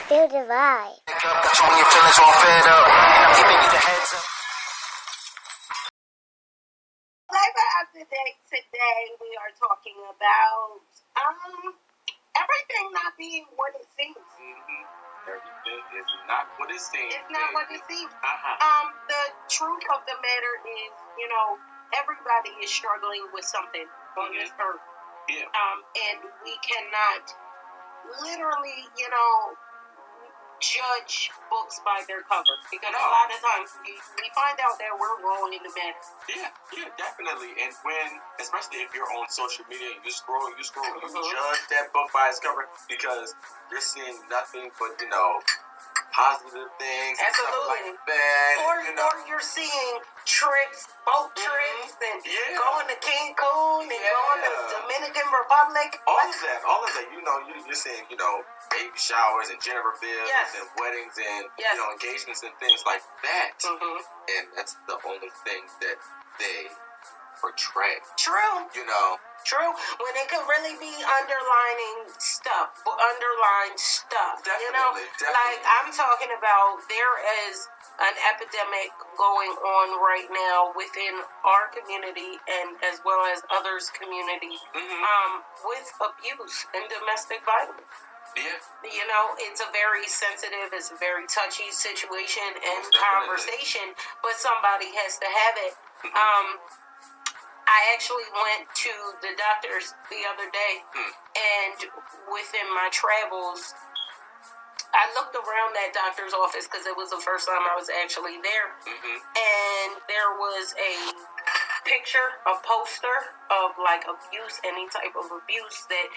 Feel the vibe. When your feelings all fed up, giving you the heads up. Flavor of the day today, we are talking about everything not being what it seems. Everything is not what it seems. It's not what it seems. The truth of the matter is, everybody is struggling with something on this earth. Yeah. And we cannot literally, judge books by their cover, because a lot of times we find out that we're wrong in the matter. Yeah, definitely. And especially if you're on social media, you scroll, you judge that book by its cover because you're seeing nothing but, positive things. Absolutely. And stuff like that. Or you're seeing trips, boat trips, and going to Cancun and going to Dominican Republic. All of that. You're seeing, baby showers and Jennifer Beals and weddings and, engagements and things like that. And that's the only thing that they portray. True. True. When it could really be underlined stuff. Definitely. Like I'm talking about, there is an epidemic going on right now within our community and as well as others' community with abuse and domestic violence. Yeah. It's a very sensitive, it's a very touchy situation and conversation, but somebody has to have it. I actually went to the doctor's the other day, and within my travels, I looked around that doctor's office because it was the first time I was actually there, and there was a poster of like abuse, any type of abuse that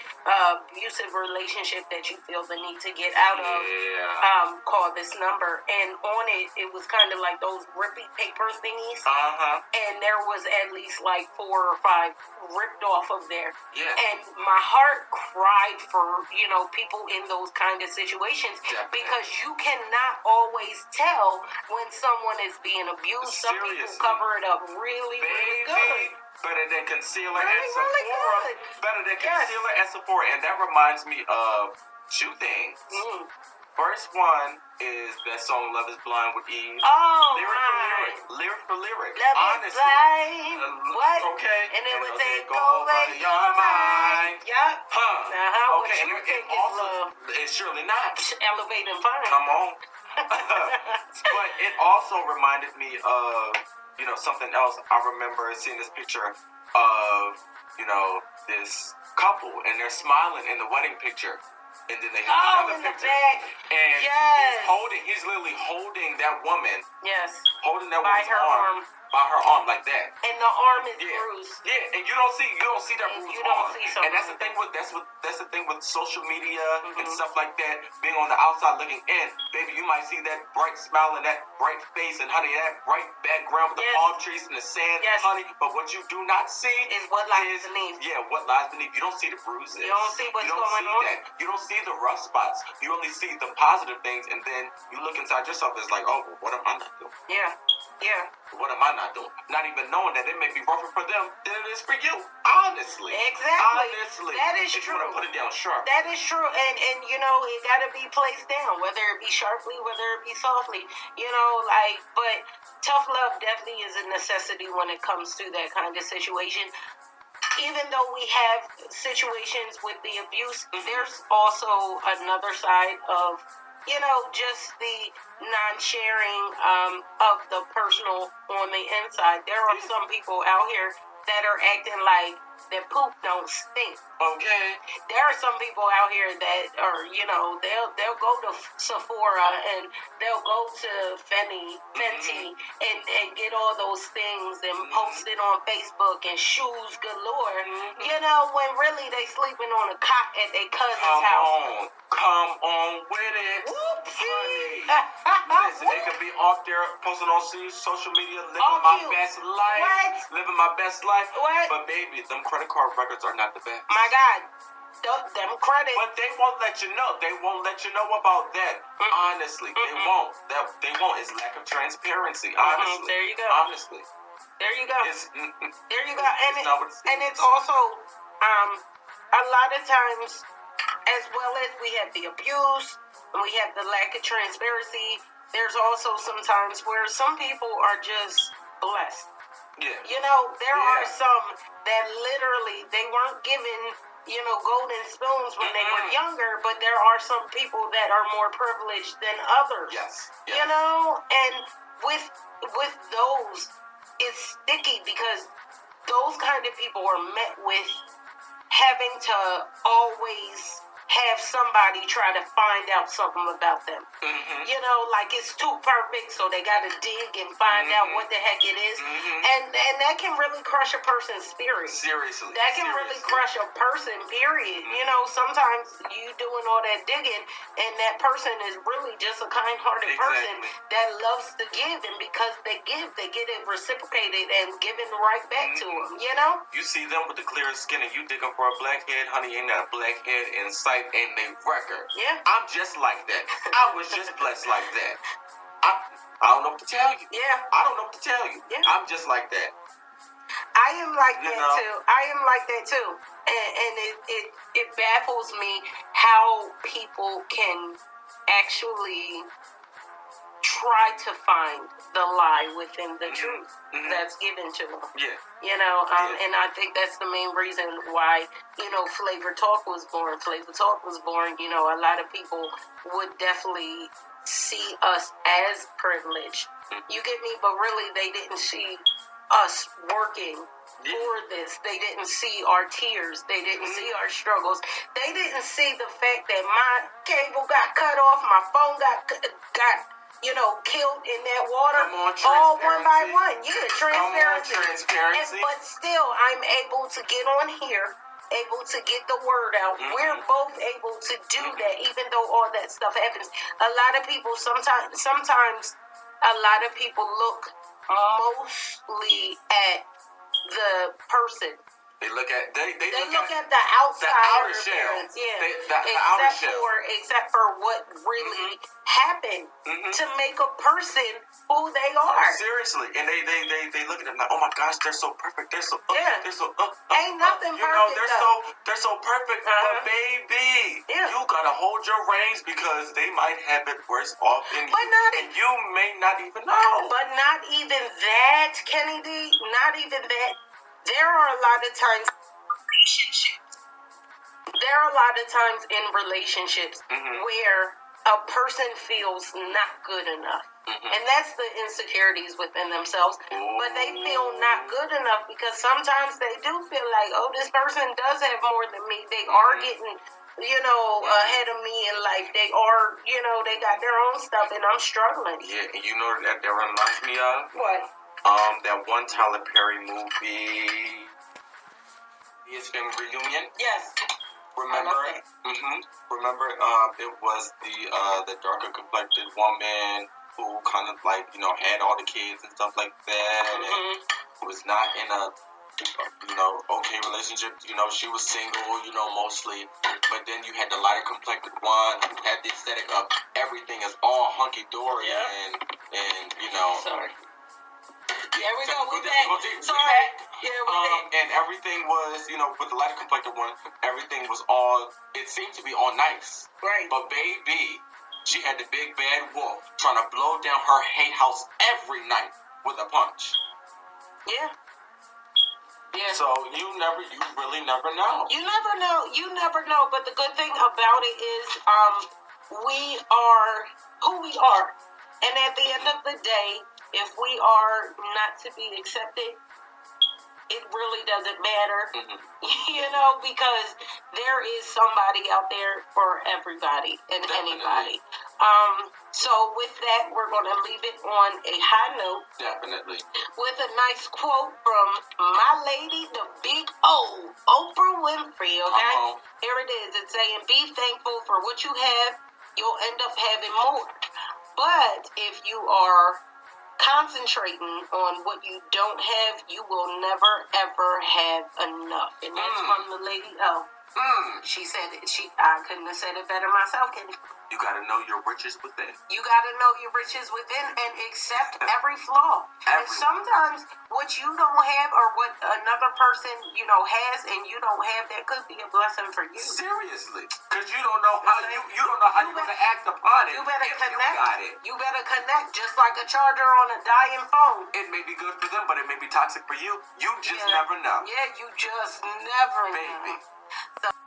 abusive relationship that you feel the need to get out of, call this number. And on it was kind of like those rippy paper thingies, and there was at least like 4 or 5 ripped off of there. And my heart cried for people in those kind of situations. Because you cannot always tell when someone is being abused. Some people cover it up really good. Better than concealer and Sephora. Better than concealer and Sephora. And that reminds me of 2 things. First one is that song "Love Is Blind" with Eve. Lyric for lyric. Love is blind. What? Okay. And it would take over your mind. Yup. Okay. And it also, it's surely not elevating fun. Come on. But it also reminded me of something else. I remember seeing this picture of this couple, and they're smiling in the wedding picture. And then they have another picture. And he's literally holding that woman. Yes. Holding that woman's arm. By her arm like that. And the arm is bruised. Yeah, and you don't see that bruised arm. And that's the thing with social media and stuff like that. Being on the outside looking in, baby, you might see that bright smile and that bright face and honey, that bright background with the palm trees and the sand, honey. But what you do not see is what lies beneath. Yeah, what lies beneath. You don't see the bruises. You don't see what's going on. You don't see the rough spots. You only see the positive things, and then you look inside yourself. It's like, oh, well, what am I not doing? Yeah. What am I not doing? Not even knowing that it may be rougher for them than it is for you. Honestly. Exactly. Honestly. That is true. If you want to put it down sharp. That is true. And it got to be placed down, whether it be sharply, whether it be softly. But tough love definitely is a necessity when it comes to that kind of situation. Even though we have situations with the abuse, there's also another side of just the non-sharing of the personal on the inside. There are some people out here that are acting like their poop don't stink. Okay. There are some people out here that are, they'll go to Sephora and they'll go to Fenty and get all those things and post it on Facebook and shoes galore. When really they sleeping on a cot at their cousin's house. Come on with it. Whoopsie. Listen, they could be off there posting on social media, living my best life. What? Living my best life. What? But baby, them credit card records are not the best. My God. them credit. But they won't let you know. They won't let you know about that. Honestly, they won't. They won't. It's lack of transparency. Honestly, There you go. Honestly, There you go. There you go. And it's it's also a lot of times, as well as we have the abuse and we have the lack of transparency, there's also sometimes where some people are just blessed. Yeah. You know, there are some that literally they weren't given, golden spoons when they were younger, but there are some people that are more privileged than others. Yes. You know, and with those, it's sticky because those kind of people are met with having to always have somebody try to find out something about them. You know, like it's too perfect, so they got to dig and find out what the heck it is. And that can really crush a person's spirit. Seriously. That can really crush a person, period. You know, sometimes you doing all that digging, and that person is really just a kind-hearted person that loves to give, and because they give, they get it reciprocated and given right back to them, you know? You see them with the clearest skin, and you digging for a blackhead, honey, ain't not a blackhead in sight. And they record. Yeah. I'm just like that. I was just blessed like that. I don't know what to tell you. Yeah. I don't know what to tell you. Yeah. I'm just like that. I am like that know? too. I am like that too. And it baffles me how people can actually try to find the lie within the truth that's given to them. Yeah. You know, and I think that's the main reason why, Flavor Talk was born. Flavor Talk was born, a lot of people would definitely see us as privileged. You get me? But really, they didn't see us working for this. They didn't see our tears. They didn't see our struggles. They didn't see the fact that my cable got cut off, my phone got killed in that water, all one by one. Yeah, transparency. But still, I'm able to get on here, able to get the word out. We're both able to do that, even though all that stuff happens. A lot of people sometimes a lot of people look mostly at the person. They look at they look at the outside outer shell. Yeah. Except for what really happened to make a person who they are. Seriously. And they look at them like, oh my gosh, they're so perfect. They're so ain't nothing perfect. They're so perfect. But baby, you gotta hold your reins because they might have it worse off than you. And you may not even know. But not even that, Kenny D. Not even that. There are a lot of times in relationships where a person feels not good enough. And that's the insecurities within themselves. But they feel not good enough because sometimes they do feel like, oh, this person does have more than me. They are getting, ahead of me in life. They are, they got their own stuff and I'm struggling. Yeah, and you know that reminds me of? What? That one Tyler Perry movie, his reunion. Yes. Remember? Remember? It was the darker complected woman who kind of had all the kids and stuff like that, and was not in a okay relationship. She was single. Mostly, but then you had the lighter complected one who had the aesthetic of everything is all hunky dory and Sorry. Yeah, we go. Sorry. Yeah, we back. And everything was, with the lighter complected one, everything was all, it seemed to be all nice. Right. But baby, she had the big bad wolf trying to blow down her hay house every night with a punch. Yeah. Yeah. So you really never know. You never know. But the good thing about it is, we are who we are. And at the end of the day, if we are not to be accepted, it really doesn't matter, because there is somebody out there for everybody and anybody. So with that, we're going to leave it on a high note. Definitely. With a nice quote from my lady, the big O, Oprah Winfrey, okay? Here it is. It's saying, be thankful for what you have. You'll end up having more. But if you are concentrating on what you don't have, you will never, ever have enough. And that's from the Lady O. She said I couldn't have said it better myself, Kenny. You gotta know your riches within. You gotta know your riches within and accept every flaw. And sometimes what you don't have or what another person, has and you don't have, that could be a blessing for you. Seriously. Because you don't know how you don't know how you're gonna act upon it. You better connect. You got it. You better connect, just like a charger on a dying phone. It may be good for them, but it may be toxic for you. You just never know. Yeah, you just never Baby. know. So